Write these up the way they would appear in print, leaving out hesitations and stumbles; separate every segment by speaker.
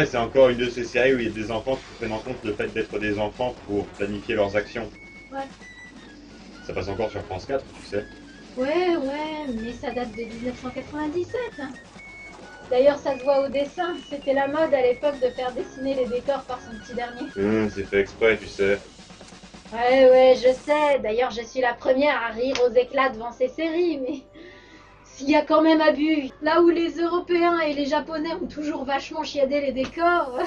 Speaker 1: c'est encore une de ces séries où il y a des enfants qui prennent en compte le fait d'être des enfants pour planifier leurs actions.
Speaker 2: Ouais.
Speaker 1: Ça passe encore sur France 4, tu sais.
Speaker 2: Ouais, mais ça date de 1997. Hein. D'ailleurs, ça se voit au dessin. C'était la mode à l'époque de faire dessiner les décors par son petit dernier.
Speaker 1: C'est fait exprès, tu sais.
Speaker 2: Ouais, je sais. D'ailleurs, je suis la première à rire aux éclats devant ces séries, mais s'il y a quand même abus. Là où les Européens et les Japonais ont toujours vachement chiadé les décors,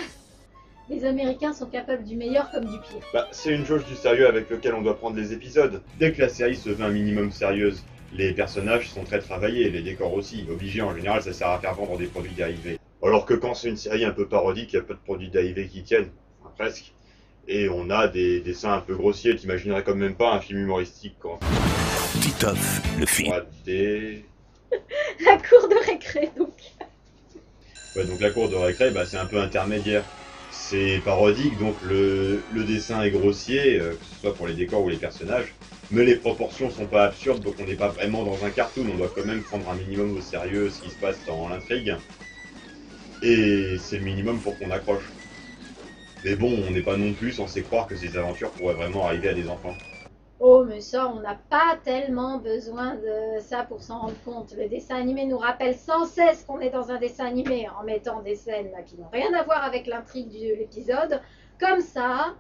Speaker 2: les Américains sont capables du meilleur comme du pire.
Speaker 1: Bah, c'est une jauge du sérieux avec lequel on doit prendre les épisodes. Dès que la série se veut un minimum sérieuse, les personnages sont très travaillés, les décors aussi. Obligés, en général, ça sert à faire vendre des produits dérivés. Alors que quand c'est une série un peu parodique, il y a peu de produits dérivés qui tiennent. Enfin, presque. Et on a des dessins un peu grossiers, t'imaginerais quand même pas un film humoristique quand...
Speaker 3: Titeuf, le film.
Speaker 2: La cour de récré, donc.
Speaker 1: Ouais, donc la cour de récré, bah, c'est un peu intermédiaire. C'est parodique, donc le dessin est grossier, que ce soit pour les décors ou les personnages. Mais les proportions sont pas absurdes, donc on n'est pas vraiment dans un cartoon. On doit quand même prendre un minimum au sérieux ce qui se passe dans l'intrigue. Et c'est le minimum pour qu'on accroche. Mais bon, on n'est pas non plus censé croire que ces aventures pourraient vraiment arriver à des enfants.
Speaker 2: Oh, mais ça, on n'a pas tellement besoin de ça pour s'en rendre compte. Le dessin animé nous rappelle sans cesse qu'on est dans un dessin animé en mettant des scènes qui n'ont rien à voir avec l'intrigue de l'épisode. Comme ça.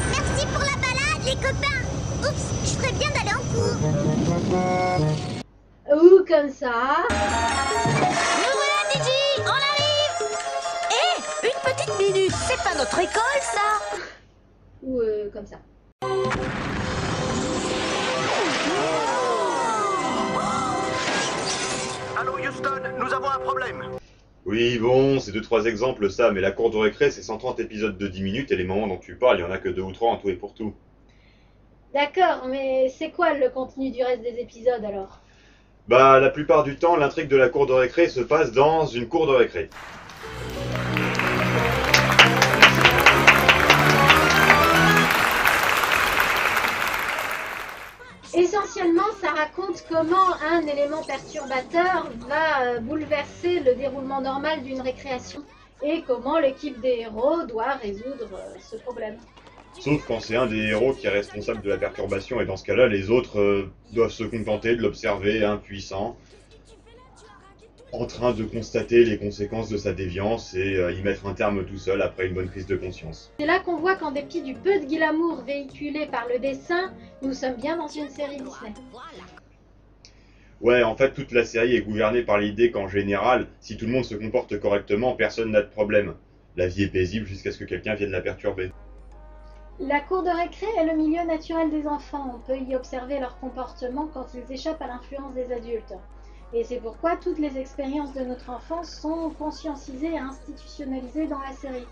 Speaker 4: Merci pour la balade, les copains. Oups, je ferais bien d'aller en cours.
Speaker 2: Ou comme ça.
Speaker 4: C'est pas notre école, ça.
Speaker 2: Ou comme ça.
Speaker 5: Allô Houston, nous avons un problème.
Speaker 1: Oui, bon, c'est 2-3 exemples ça, mais la cour de récré, c'est 130 épisodes de 10 minutes, et les moments dont tu parles, il y en a que 2 ou 3 en tout et pour tout.
Speaker 2: D'accord, mais c'est quoi le contenu du reste des épisodes alors?
Speaker 1: Bah, la plupart du temps, l'intrigue de la cour de récré se passe dans une cour de récré.
Speaker 2: Essentiellement, ça raconte comment un élément perturbateur va bouleverser le déroulement normal d'une récréation et comment l'équipe des héros doit résoudre ce problème.
Speaker 1: Sauf quand c'est un des héros qui est responsable de la perturbation, et dans ce cas-là, les autres doivent se contenter de l'observer impuissant, en train de constater les conséquences de sa déviance et y mettre un terme tout seul après une bonne prise de conscience.
Speaker 2: C'est là qu'on voit qu'en dépit du peu de glamour véhiculé par le dessin, nous sommes bien dans une série Disney.
Speaker 1: Ouais, en fait, toute la série est gouvernée par l'idée qu'en général, si tout le monde se comporte correctement, personne n'a de problème. La vie est paisible jusqu'à ce que quelqu'un vienne la perturber.
Speaker 2: La cour de récré est le milieu naturel des enfants. On peut y observer leur comportement quand ils échappent à l'influence des adultes. Et c'est pourquoi toutes les expériences de notre enfance sont conscientisées et institutionnalisées dans la série.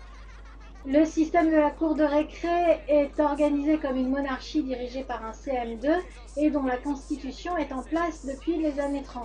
Speaker 2: Le système de la cour de récré est organisé comme une monarchie dirigée par un CM2 et dont la constitution est en place depuis les années 30.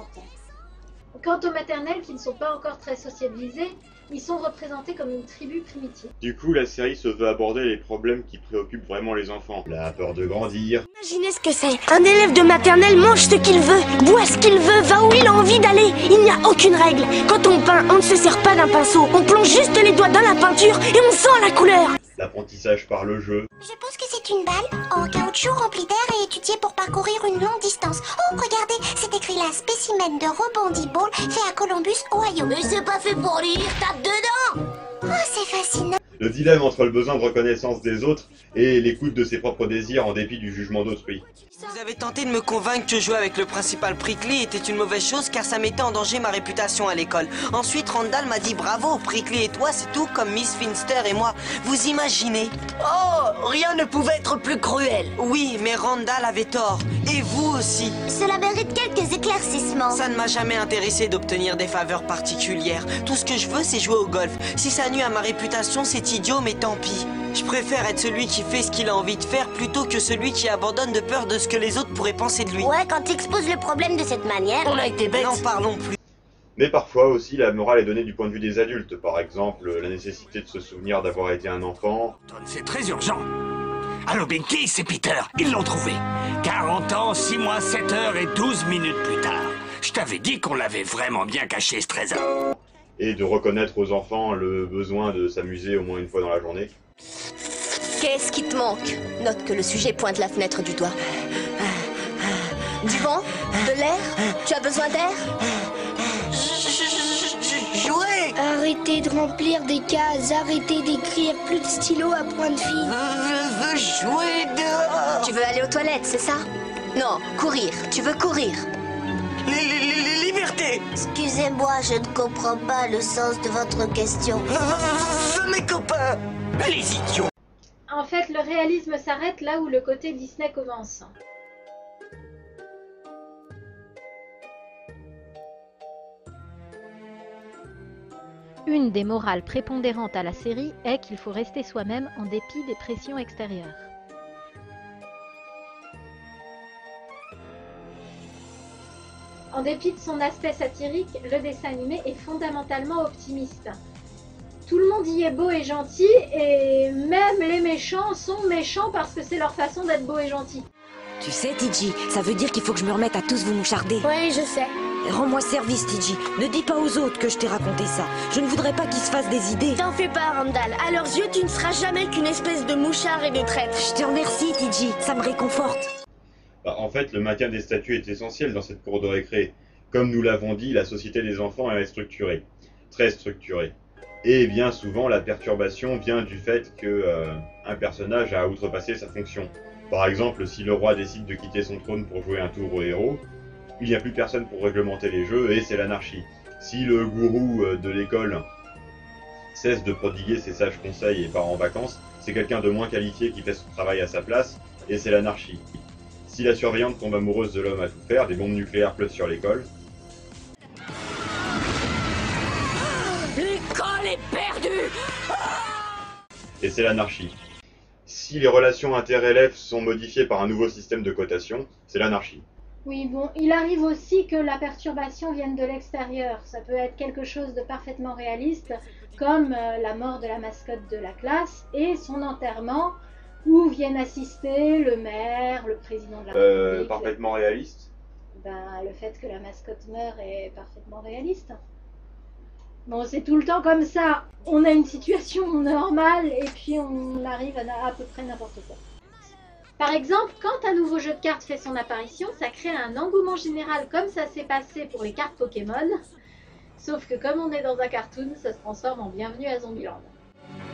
Speaker 2: Quant aux maternelles qui ne sont pas encore très sociabilisées, ils sont représentés comme une tribu primitive.
Speaker 1: Du coup, la série se veut aborder les problèmes qui préoccupent vraiment les enfants. La peur de grandir.
Speaker 4: Imaginez ce que c'est. Un élève de maternelle mange ce qu'il veut, boit ce qu'il veut, va où il a envie d'aller. Il n'y a aucune règle. Quand on peint, on ne se sert pas d'un pinceau. On plonge juste les doigts dans la peinture et on sent la couleur.
Speaker 1: L'apprentissage par le jeu.
Speaker 4: Je pense que c'est une balle en caoutchouc remplie d'air et étudiée pour parcourir une longue distance. Oh, regardez, c'est écrit là, spécimen de rebondi ball fait à Columbus, Ohio. Mais c'est pas fait pour lire, tape dedans. Oh, c'est fascinant.
Speaker 1: Le dilemme entre le besoin de reconnaissance des autres et l'écoute de ses propres désirs en dépit du jugement d'autrui.
Speaker 6: Vous avez tenté de me convaincre que jouer avec le principal Prickly était une mauvaise chose car ça mettait en danger ma réputation à l'école. Ensuite, Randall m'a dit bravo, Prickly et toi, c'est tout comme Miss Finster et moi. Vous imaginez?
Speaker 7: Oh, rien ne pouvait être plus cruel.
Speaker 6: Oui, mais Randall avait tort. Et vous aussi.
Speaker 4: Cela mérite quelques éclaircissements.
Speaker 6: Ça ne m'a jamais intéressé d'obtenir des faveurs particulières. Tout ce que je veux, c'est jouer au golf. Si ça nuit à ma réputation, c'est idiot, mais tant pis. Je préfère être celui qui fait ce qu'il a envie de faire plutôt que celui qui abandonne de peur de ce que les autres pourraient penser de lui.
Speaker 4: Ouais, quand tu exposes le problème de cette manière...
Speaker 7: On a été bêtes.
Speaker 6: N'en parlons plus.
Speaker 1: Mais parfois aussi, la morale est donnée du point de vue des adultes. Par exemple, la nécessité de se souvenir d'avoir été un enfant.
Speaker 3: C'est très urgent. Allô Binky, c'est Peter. Ils l'ont trouvé. 40 ans, 6 mois, 7 heures et 12 minutes plus tard. Je t'avais dit qu'on l'avait vraiment bien caché, ce trésor.
Speaker 1: Et de reconnaître aux enfants le besoin de s'amuser au moins une fois dans la journée.
Speaker 8: Qu'est-ce qui te manque? Note que le sujet pointe la fenêtre du doigt. Du vent? De l'air? Tu as besoin d'air?
Speaker 7: Jouer.
Speaker 9: Arrêtez de remplir des cases, arrêtez d'écrire, plus de stylo à point de fil.
Speaker 7: Je veux jouer dehors.
Speaker 8: Tu veux aller aux toilettes, c'est ça? Non, courir. Tu veux courir.
Speaker 7: Les libertés.
Speaker 4: Excusez-moi, je ne comprends pas le sens de votre question.
Speaker 7: Mes copains.
Speaker 3: Les idiots.
Speaker 2: En fait, le réalisme s'arrête là où le côté Disney commence. Une des morales prépondérantes à la série est qu'il faut rester soi-même en dépit des pressions extérieures. En dépit de son aspect satirique, le dessin animé est fondamentalement optimiste. Tout le monde y est beau et gentil, et même les méchants sont méchants parce que c'est leur façon d'être beau et gentil.
Speaker 10: Tu sais, Tidji, ça veut dire qu'il faut que je me remette à tous vous moucharder.
Speaker 9: Oui, je sais.
Speaker 10: Rends-moi service, Tidji. Ne dis pas aux autres que je t'ai raconté ça. Je ne voudrais pas qu'ils se fassent des idées.
Speaker 9: T'en fais pas, Randall. À leurs yeux, tu ne seras jamais qu'une espèce de mouchard et de traître.
Speaker 10: Je te remercie, Tidji. Ça me réconforte.
Speaker 1: En fait, le maintien des statuts est essentiel dans cette cour de récré. Comme nous l'avons dit, la société des enfants est structurée. Très structurée. Et bien souvent, la perturbation vient du fait que un personnage a outrepassé sa fonction. Par exemple, si le roi décide de quitter son trône pour jouer un tour au héros, il n'y a plus personne pour réglementer les jeux et c'est l'anarchie. Si le gourou de l'école cesse de prodiguer ses sages conseils et part en vacances, c'est quelqu'un de moins qualifié qui fait son travail à sa place et c'est l'anarchie. Si la surveillante tombe amoureuse de l'homme à tout faire, des bombes nucléaires pleuvent sur l'école.
Speaker 7: L'école est perdue.
Speaker 1: Et c'est l'anarchie. Si les relations inter-élèves sont modifiées par un nouveau système de cotation, c'est l'anarchie.
Speaker 2: Oui, bon, il arrive aussi que la perturbation vienne de l'extérieur. Ça peut être quelque chose de parfaitement réaliste, comme la mort de la mascotte de la classe et son enterrement, où viennent assister le maire, le président de la République.
Speaker 1: Parfaitement réaliste?
Speaker 2: Le fait que la mascotte meure est parfaitement réaliste. Bon, c'est tout le temps comme ça. On a une situation normale et puis on arrive à peu près n'importe quoi. Par exemple, quand un nouveau jeu de cartes fait son apparition, ça crée un engouement général comme ça s'est passé pour les cartes Pokémon. Sauf que comme on est dans un cartoon, ça se transforme en Bienvenue à Zombieland.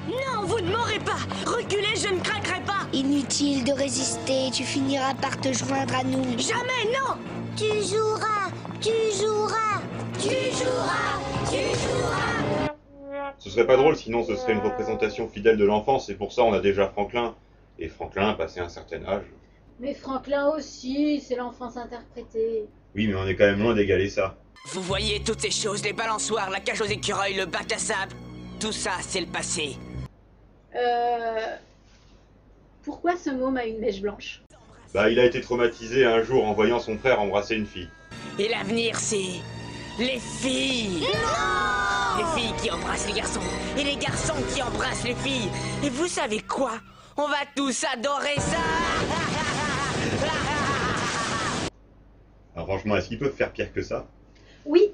Speaker 7: Non, vous ne m'aurez pas. Reculez, je ne craquerai pas.
Speaker 9: Inutile de résister, tu finiras par te joindre à nous.
Speaker 7: Jamais, non.
Speaker 4: Tu joueras, tu joueras, tu joueras, tu joueras.
Speaker 1: Ce serait pas drôle, sinon ce serait une représentation fidèle de l'enfance, et pour ça on a déjà Franklin. Et Franklin a passé un certain âge.
Speaker 2: Mais Franklin aussi, c'est l'enfance interprétée.
Speaker 1: Oui, mais on est quand même loin d'égaler ça.
Speaker 6: Vous voyez toutes ces choses, les balançoires, la cage aux écureuils, le bac à sable. Tout ça, c'est le passé.
Speaker 2: Pourquoi ce môme a une mèche blanche?
Speaker 1: Il a été traumatisé un jour en voyant son frère embrasser une fille.
Speaker 6: Et l'avenir, c'est... les filles.
Speaker 7: Non.
Speaker 6: Les filles qui embrassent les garçons. Et les garçons qui embrassent les filles. Et vous savez quoi? On va tous adorer ça.
Speaker 1: Alors franchement, est-ce qu'ils peuvent faire pire que ça?
Speaker 2: Oui.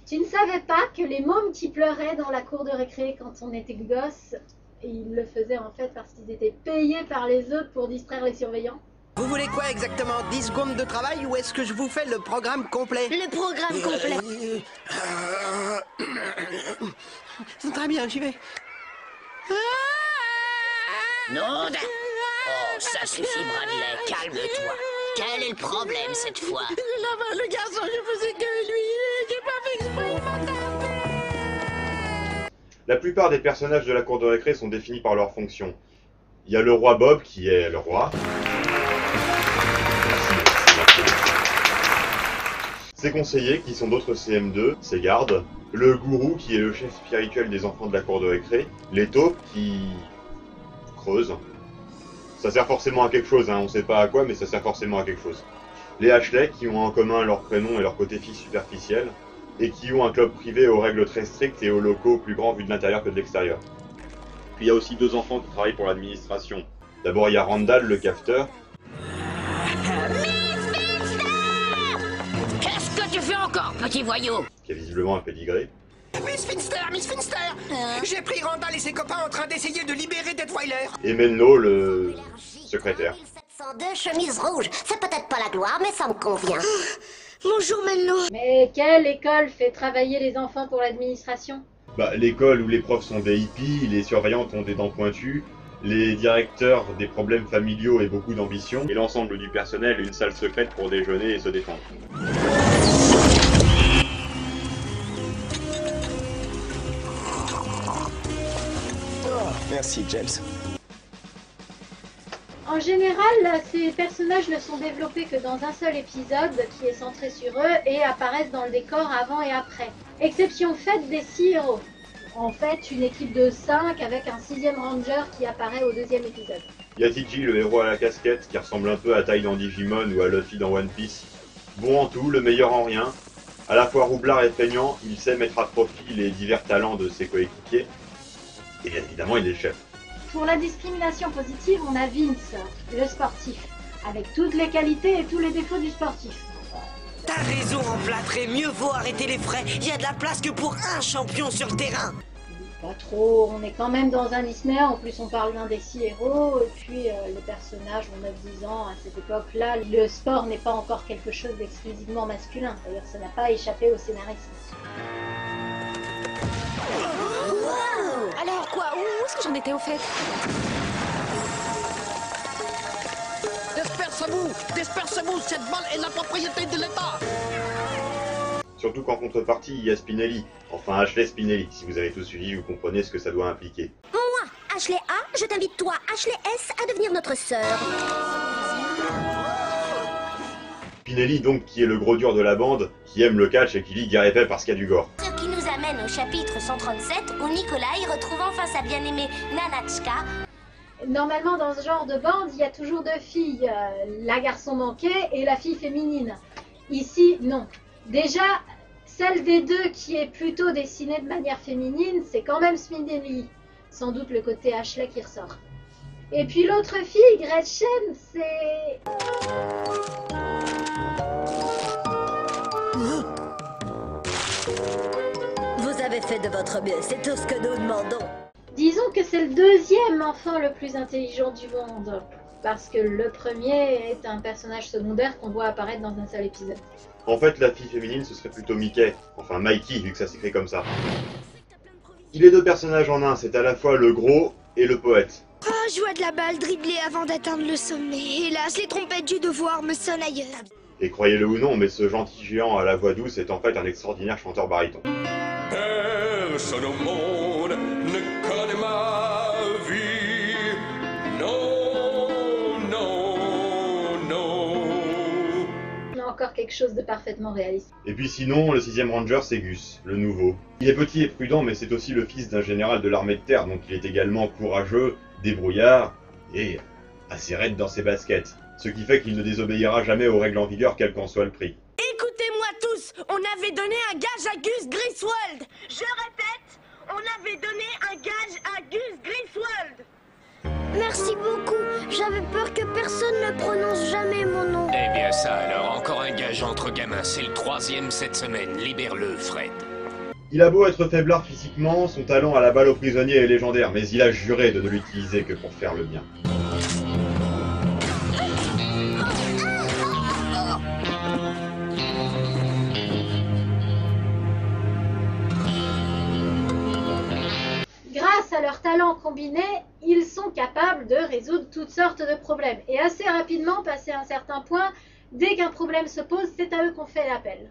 Speaker 2: Tu ne savais pas que les mômes qui pleuraient dans la cour de récré quand on était gosse, ils le faisaient en fait parce qu'ils étaient payés par les autres pour distraire les surveillants?
Speaker 5: Vous voulez quoi exactement? 10 secondes de travail ou est-ce que je vous fais le programme complet?
Speaker 9: Le programme complet.
Speaker 5: Très bien, j'y vais.
Speaker 7: Non, oh, ça suffit, Bradley, calme-toi. Quel est le problème cette fois?
Speaker 5: Le garçon, je faisais que lui, j'ai pas fait exprès, il m'a tapé.
Speaker 1: La plupart des personnages de la cour de récré sont définis par leur fonction. Il y a le roi Bob qui est le roi. Ses conseillers qui sont d'autres CM2, ses gardes. Le gourou qui est le chef spirituel des enfants de la cour de récré. Les taupes qui... creusent. Ça sert forcément à quelque chose, hein. On sait pas à quoi, mais ça sert forcément à quelque chose. Les Ashley qui ont en commun leur prénom et leur côté fille superficiel, et qui ont un club privé aux règles très strictes et aux locaux plus grands vus de l'intérieur que de l'extérieur. Puis il y a aussi 2 enfants qui travaillent pour l'administration. D'abord il y a Randall, le cafeteur.
Speaker 7: Qu'est-ce que tu fais encore, petit voyou?
Speaker 1: Qui a visiblement un pédigré.
Speaker 3: Miss Finster, j'ai pris Randall et ses copains en train d'essayer de libérer Detweiler.
Speaker 1: Et Menlo, le secrétaire.
Speaker 4: 1702 chemise rouge. C'est peut-être pas la gloire, mais ça me convient.
Speaker 9: Bonjour Menlo.
Speaker 2: Mais quelle école fait travailler les enfants pour l'administration?
Speaker 1: Bah, l'école où les profs sont des hippies, les surveillantes ont des dents pointues, les directeurs des problèmes familiaux et beaucoup d'ambition, et l'ensemble du personnel une salle secrète pour déjeuner et se détendre.
Speaker 11: Merci, James.
Speaker 2: En général, ces personnages ne sont développés que dans un seul épisode qui est centré sur eux et apparaissent dans le décor avant et après. Exception faite des 6 héros. En fait, une équipe de 5 avec un 6e ranger qui apparaît au 2e épisode.
Speaker 1: Il y a Tiji, le héros à la casquette, qui ressemble un peu à Tai dans Digimon ou à Luffy dans One Piece. Bon en tout, le meilleur en rien. À la fois roublard et feignant, il sait mettre à profit les divers talents de ses coéquipiers. Et bien évidemment, il est le chef.
Speaker 2: Pour la discrimination positive, on a Vince, le sportif, avec toutes les qualités et tous les défauts du sportif.
Speaker 6: T'as raison, emplâtré, mieux vaut arrêter les frais. Il y a de la place que pour un champion sur le terrain.
Speaker 2: Pas trop, on est quand même dans un Disney, en plus on parle d'un des 6 héros, et puis les personnages ont 9-10 ans, à cette époque-là, le sport n'est pas encore quelque chose d'exclusivement masculin, c'est-à-dire que ça n'a pas échappé aux scénaristes.
Speaker 8: Alors quoi? Où est-ce que j'en étais au fait?
Speaker 5: Dispersez-vous, cette balle est la propriété de l'État.
Speaker 1: Surtout qu'en contrepartie, il y a Spinelli. Enfin, Ashley Spinelli. Si vous avez tout suivi, vous comprenez ce que ça doit impliquer.
Speaker 4: Moi, Ashley A, je t'invite toi, Ashley S, à devenir notre sœur.
Speaker 1: Spinelli, donc, qui est le gros dur de la bande, qui aime le catch et qui lit Gary Pay parce qu'il y a du gore.
Speaker 4: Ce qui nous amène au chapitre 137, où Nikolai retrouve enfin sa bien-aimée Nanachka.
Speaker 2: Normalement, dans ce genre de bande, il y a toujours 2 filles, la garçon manqué et la fille féminine. Ici, non. Déjà, celle des 2 qui est plutôt dessinée de manière féminine, c'est quand même Spinelli. Sans doute le côté Ashley qui ressort. Et puis l'autre fille, Gretchen, c'est...
Speaker 10: Vous avez fait de votre mieux, c'est tout ce que nous demandons.
Speaker 2: Disons que c'est le 2e enfant le plus intelligent du monde. Parce que le premier est un personnage secondaire qu'on voit apparaître dans un seul épisode.
Speaker 1: En fait, la fille féminine, ce serait plutôt Mickey. Enfin, Mikey, vu que ça s'écrit comme ça. Il est 2 personnages en un, c'est à la fois le gros et le poète.
Speaker 9: Ah, joie de la balle, dribbler avant d'atteindre le sommet. Hélas, les trompettes du devoir me sonnent ailleurs.
Speaker 1: Et croyez-le ou non, mais ce gentil géant à la voix douce est en fait un extraordinaire chanteur baryton.
Speaker 12: Personne au monde ne connaît ma vie. Non, non, non.
Speaker 2: On a encore quelque chose de parfaitement réaliste.
Speaker 1: Et puis sinon, le 6e ranger, c'est Gus, le nouveau. Il est petit et prudent, mais c'est aussi le fils d'un général de l'armée de terre, donc il est également courageux, débrouillard et assez raide dans ses baskets. Ce qui fait qu'il ne désobéira jamais aux règles en vigueur, quel qu'en soit le prix.
Speaker 5: Écoutez-moi tous, on avait donné un gage à Gus Griswold. Je répète, on avait donné un gage à Gus Griswold.
Speaker 9: Merci beaucoup. J'avais peur que personne ne prononce jamais mon nom.
Speaker 3: Eh bien ça alors, encore un gage entre gamins, c'est le 3e cette semaine, libère-le Fred.
Speaker 1: Il a beau être faiblard physiquement, son talent à la balle aux prisonniers est légendaire, mais il a juré de ne l'utiliser que pour faire le bien.
Speaker 2: Grâce à leurs talents combinés, ils sont capables de résoudre toutes sortes de problèmes. Et assez rapidement, passé un certain point, dès qu'un problème se pose, c'est à eux qu'on fait l'appel.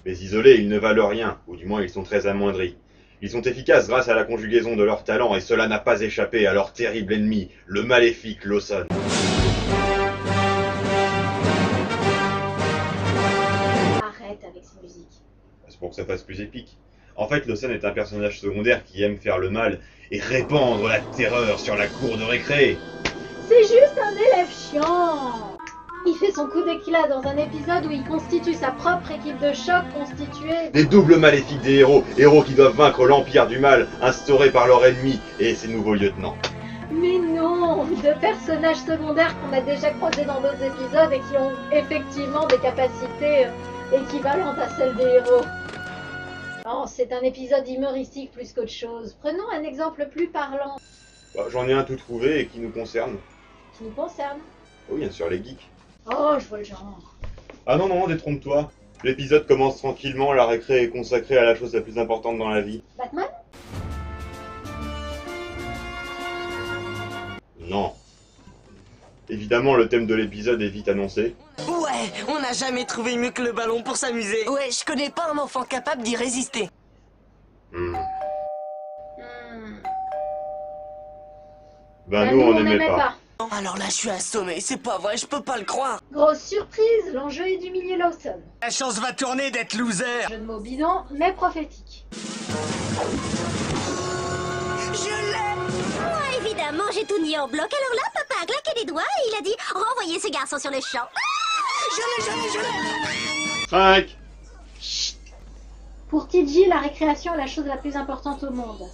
Speaker 1: Mais isolés, ils ne valent rien, ou du moins ils sont très amoindris. Ils sont efficaces grâce à la conjugaison de leurs talents, et cela n'a pas échappé à leur terrible ennemi, le maléfique Lawson.
Speaker 2: Arrête avec ces musiques.
Speaker 1: C'est pour que ça fasse plus épique. En fait, Lawson est un personnage secondaire qui aime faire le mal et répandre la terreur sur la cour de récré.
Speaker 2: C'est juste un élève chiant. Il fait son coup d'éclat dans un épisode où il constitue sa propre équipe de choc constituée...
Speaker 1: Des doubles maléfiques des héros qui doivent vaincre l'empire du mal instauré par leur ennemi et ses nouveaux lieutenants.
Speaker 2: Mais non, de personnages secondaires qu'on a déjà croisés dans d'autres épisodes et qui ont effectivement des capacités équivalentes à celles des héros. Non, c'est un épisode humoristique plus qu'autre chose. Prenons un exemple plus parlant.
Speaker 1: Bah, j'en ai un tout trouvé et qui nous concerne.
Speaker 2: Qui nous concerne.
Speaker 1: Oh, bien sûr, les geeks.
Speaker 2: Oh, je vois le genre.
Speaker 1: Ah non, détrompe-toi. L'épisode commence tranquillement, la récré est consacrée à la chose la plus importante dans la vie.
Speaker 2: Batman?
Speaker 1: Non. Évidemment, le thème de l'épisode est vite annoncé.
Speaker 6: Ouais, on n'a jamais trouvé mieux que le ballon pour s'amuser. Ouais, je connais pas un enfant capable d'y résister.
Speaker 1: Ben nous, on n'aimait pas.
Speaker 6: Alors là, je suis assommé, c'est pas vrai, je peux pas le croire.
Speaker 2: Grosse surprise, l'enjeu est d'humilier Lawson.
Speaker 3: La chance va tourner d'être loser.
Speaker 2: Jeu de mots bidon, mais prophétique.
Speaker 4: Je l'ai. Moi, évidemment, j'ai tout nié en bloc. Alors là, papa a claqué des doigts et il a dit « Renvoyez ce garçon sur le champ. »
Speaker 3: Je l'ai.
Speaker 1: 5.
Speaker 2: Pour TJ, la récréation est la chose la plus importante au monde.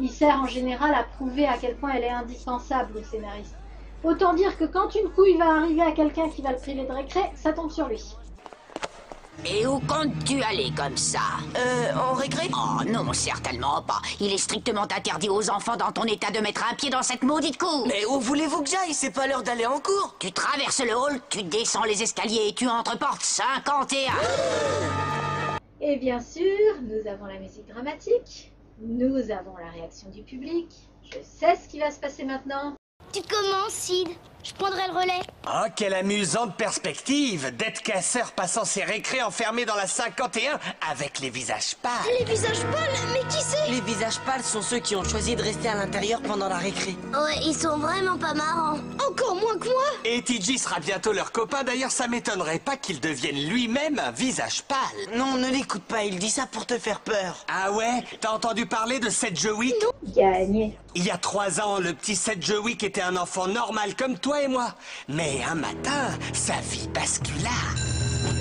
Speaker 2: Il sert en général à prouver à quel point elle est indispensable au scénariste. Autant dire que quand une couille va arriver à quelqu'un qui va le priver de récré, ça tombe sur lui.
Speaker 7: Et où comptes-tu aller comme ça?
Speaker 6: En récré?
Speaker 7: Oh non, certainement pas. Il est strictement interdit aux enfants dans ton état de mettre un pied dans cette maudite cour.
Speaker 6: Mais où voulez-vous que j'aille? C'est pas l'heure d'aller en cours.
Speaker 7: Tu traverses le hall, tu descends les escaliers et tu entres porte 51.
Speaker 2: Et bien sûr, nous avons la musique dramatique, nous avons la réaction du public. Je sais ce qui va se passer maintenant.
Speaker 9: Tu commences, Sid. Je prendrai le relais.
Speaker 3: Oh, quelle amusante perspective d'être casseur passant ses récrés enfermés dans la 51 avec les visages pâles.
Speaker 9: Les visages pâles, mais qui c'est?
Speaker 6: Les visages pâles sont ceux qui ont choisi de rester à l'intérieur pendant la récré.
Speaker 4: Ouais, ils sont vraiment pas marrants.
Speaker 9: Encore moins que moi.
Speaker 3: Et TJ sera bientôt leur copain, d'ailleurs ça m'étonnerait pas qu'il devienne lui-même un visage pâle.
Speaker 6: Non, ne l'écoute pas, il dit ça pour te faire peur.
Speaker 3: Ah ouais? T'as entendu parler de Seth Jowick?
Speaker 2: Gagné.
Speaker 3: Il y a 3 ans, le petit Seth Jowick était un enfant normal comme toi et moi. Mais un matin, sa vie bascula.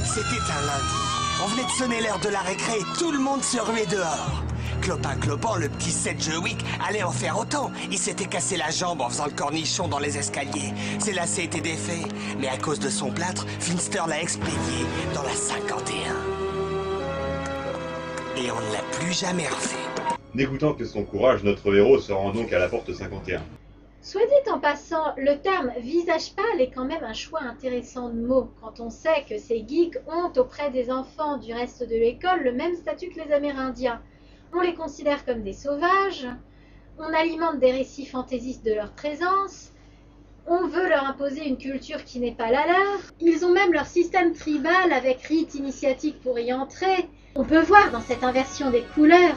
Speaker 3: C'était un lundi. On venait de sonner l'heure de la récré et tout le monde se ruait dehors. Clopin, le petit Seth Jowick allait en faire autant. Il s'était cassé la jambe en faisant le cornichon dans les escaliers. Ses lacets étaient défaits. Mais à cause de son plâtre, Finster l'a expédié dans la 51. Et on ne l'a plus jamais refait.
Speaker 1: N'écoutant que son courage, notre héros se rend donc à la porte 51.
Speaker 2: Soit dit en passant, le terme visage pâle est quand même un choix intéressant de mots, quand on sait que ces geeks ont auprès des enfants du reste de l'école le même statut que les Amérindiens. On les considère comme des sauvages, on alimente des récits fantaisistes de leur présence, on veut leur imposer une culture qui n'est pas la leur, ils ont même leur système tribal avec rites initiatiques pour y entrer. On peut voir dans cette inversion des couleurs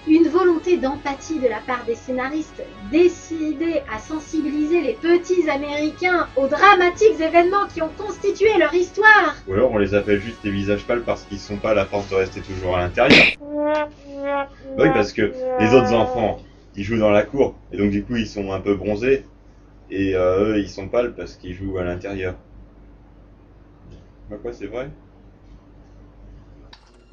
Speaker 2: une volonté d'empathie de la part des scénaristes décidés à sensibiliser les petits Américains aux dramatiques événements qui ont constitué leur histoire.
Speaker 1: Ou alors on les appelle juste les visages pâles parce qu'ils sont pas à force de rester toujours à l'intérieur. Oui, parce que les autres enfants, ils jouent dans la cour, et donc du coup ils sont un peu bronzés, et eux ils sont pâles parce qu'ils jouent à l'intérieur. Bah quoi, c'est vrai?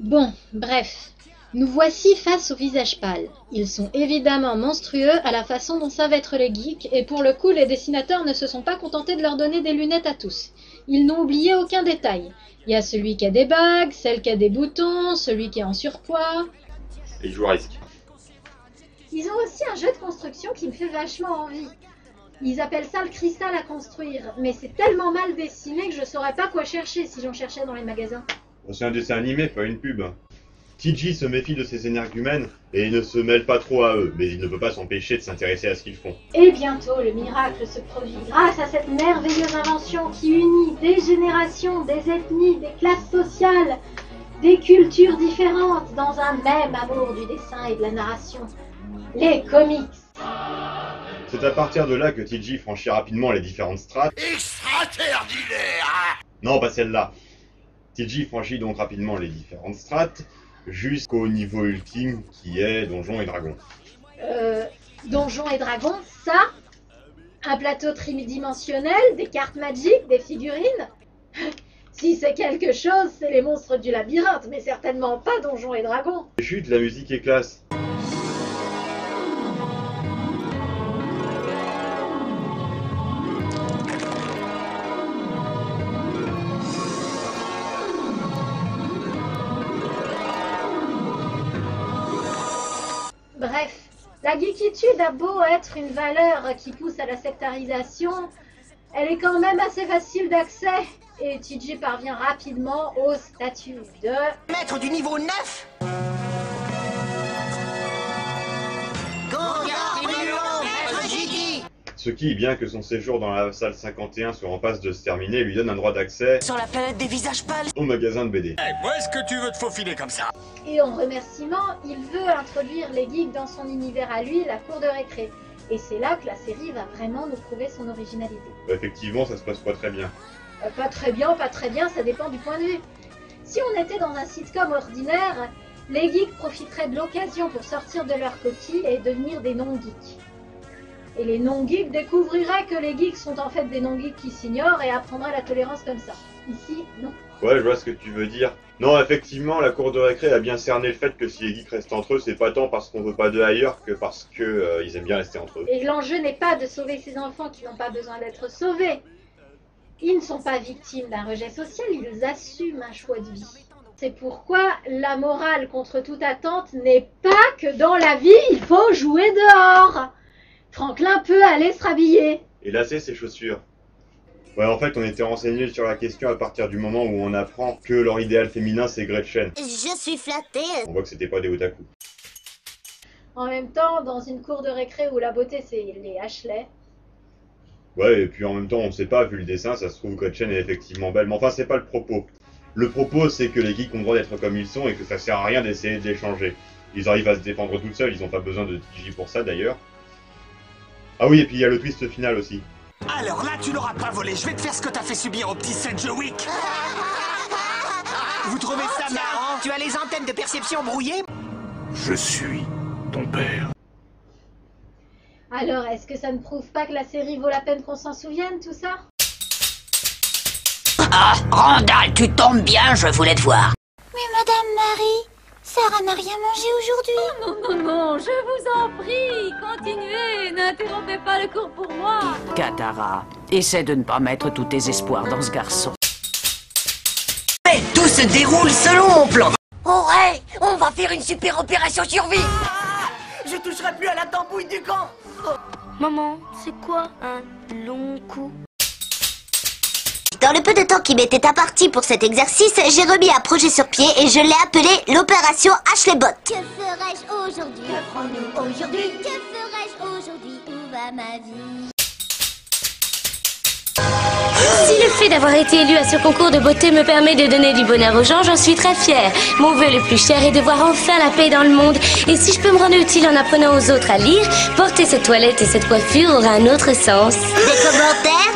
Speaker 2: Bon, bref. Nous voici face aux visages pâles. Ils sont évidemment monstrueux à la façon dont savent être les geeks, et pour le coup, les dessinateurs ne se sont pas contentés de leur donner des lunettes à tous. Ils n'ont oublié aucun détail. Il y a celui qui a des bagues, celle qui a des boutons, celui qui est en surpoids.
Speaker 1: Et ils jouent à risque.
Speaker 2: Ils ont aussi un jeu de construction qui me fait vachement envie. Ils appellent ça le cristal à construire, mais c'est tellement mal dessiné que je saurais pas quoi chercher si j'en cherchais dans les magasins.
Speaker 1: C'est un dessin animé, pas une pub. TJ se méfie de ses énergumènes et ne se mêle pas trop à eux, mais il ne peut pas s'empêcher de s'intéresser à ce qu'ils font.
Speaker 2: Et bientôt, le miracle se produit grâce à cette merveilleuse invention qui unit des générations, des ethnies, des classes sociales, des cultures différentes dans un même amour du dessin et de la narration. Les comics.
Speaker 1: C'est à partir de là que TJ franchit rapidement les différentes strates.
Speaker 3: Extraordinaire!
Speaker 1: Non, pas celle-là. TJ franchit donc rapidement les différentes strates, jusqu'au niveau ultime qui est Donjons et Dragons.
Speaker 2: Donjons et Dragons, ça? Un plateau tridimensionnel, des cartes magiques, des figurines? Si c'est quelque chose, c'est les monstres du labyrinthe, mais certainement pas Donjons et Dragons.
Speaker 1: Chut, la musique est classe.
Speaker 2: Bref, la geekitude a beau être une valeur qui pousse à la sectarisation, elle est quand même assez facile d'accès et TJ parvient rapidement au statut de
Speaker 3: Maître du niveau 9.
Speaker 1: Ce qui, bien que son séjour dans la salle 51 soit en passe de se terminer, lui donne un droit d'accès
Speaker 3: Sur la planète des visages pâles.
Speaker 1: au magasin de BD.
Speaker 12: Où est-ce que tu veux te faufiler comme ça?
Speaker 2: Et en remerciement, il veut introduire les geeks dans son univers à lui, la cour de récré. Et c'est là que la série va vraiment nous prouver son originalité.
Speaker 1: Bah, effectivement, ça se passe pas très bien.
Speaker 2: Pas très bien, ça dépend du point de vue. Si on était dans un sitcom ordinaire, les geeks profiteraient de l'occasion pour sortir de leur coquille et devenir des non-geeks. Et les non-geeks découvriraient que les geeks sont en fait des non-geeks qui s'ignorent et apprendraient la tolérance comme ça. Ici, non.
Speaker 1: Ouais, je vois ce que tu veux dire. Non, effectivement, la cour de récré a bien cerné le fait que si les geeks restent entre eux, c'est pas tant parce qu'on veut pas d'eux ailleurs que parce que ils aiment bien rester entre eux.
Speaker 2: Et l'enjeu n'est pas de sauver ces enfants qui n'ont pas besoin d'être sauvés. Ils ne sont pas victimes d'un rejet social, ils assument un choix de vie. C'est pourquoi la morale contre toute attente n'est pas que dans la vie, il faut jouer dehors. Franklin peut aller se rhabiller.
Speaker 1: Et lasser ses chaussures. Ouais, en fait, on était renseigné sur la question à partir du moment où on apprend que leur idéal féminin, c'est Gretchen.
Speaker 4: Je suis flattée.
Speaker 1: On voit que c'était pas des otaku.
Speaker 2: En même temps, dans une cour de récré où la beauté c'est les Ashley.
Speaker 1: Ouais, et puis en même temps, on sait pas, vu le dessin, ça se trouve Gretchen est effectivement belle. Mais enfin, c'est pas le propos. Le propos, c'est que les geeks ont le droit d'être comme ils sont et que ça sert à rien d'essayer de les changer. Ils arrivent à se défendre tout seuls, ils ont pas besoin de TJ pour ça d'ailleurs. Ah oui, et puis il y a le twist final aussi.
Speaker 3: Alors là, tu l'auras pas volé. Je vais te faire ce que t'as fait subir au petit Seth Wick. Vous trouvez ça marrant? Tu as les antennes de perception brouillées?
Speaker 12: Je suis ton père.
Speaker 2: Alors, est-ce que ça ne prouve pas que la série vaut la peine qu'on s'en souvienne, tout ça?
Speaker 7: Ah, Randall, tu tombes bien, je voulais te voir.
Speaker 4: Mais Madame Marie, Sarah n'a rien mangé aujourd'hui.
Speaker 11: Non, je vous en prie, continuez, n'interrompez pas le cours pour moi.
Speaker 13: Katara, essaie de ne pas mettre tous tes espoirs dans ce garçon.
Speaker 3: Mais tout se déroule selon mon plan.
Speaker 7: Ouais, on va faire une super opération survie.
Speaker 3: Je toucherai plus à la tambouille du camp.
Speaker 9: Maman, c'est quoi un long coup?
Speaker 4: Dans le peu de temps qui m'était imparti pour cet exercice, j'ai remis un projet sur pied et je l'ai appelé l'opération Ashley-Bot. Que ferais-je aujourd'hui? Que ferons-nous aujourd'hui? Que ferais-je aujourd'hui? Où va ma vie?
Speaker 11: Si le fait d'avoir été élu à ce concours de beauté me permet de donner du bonheur aux gens, j'en suis très fière. Mon vœu le plus cher est de voir enfin la paix dans le monde. Et si je peux me rendre utile en apprenant aux autres à lire, porter cette toilette et cette coiffure aura un autre sens.
Speaker 4: Des commentaires?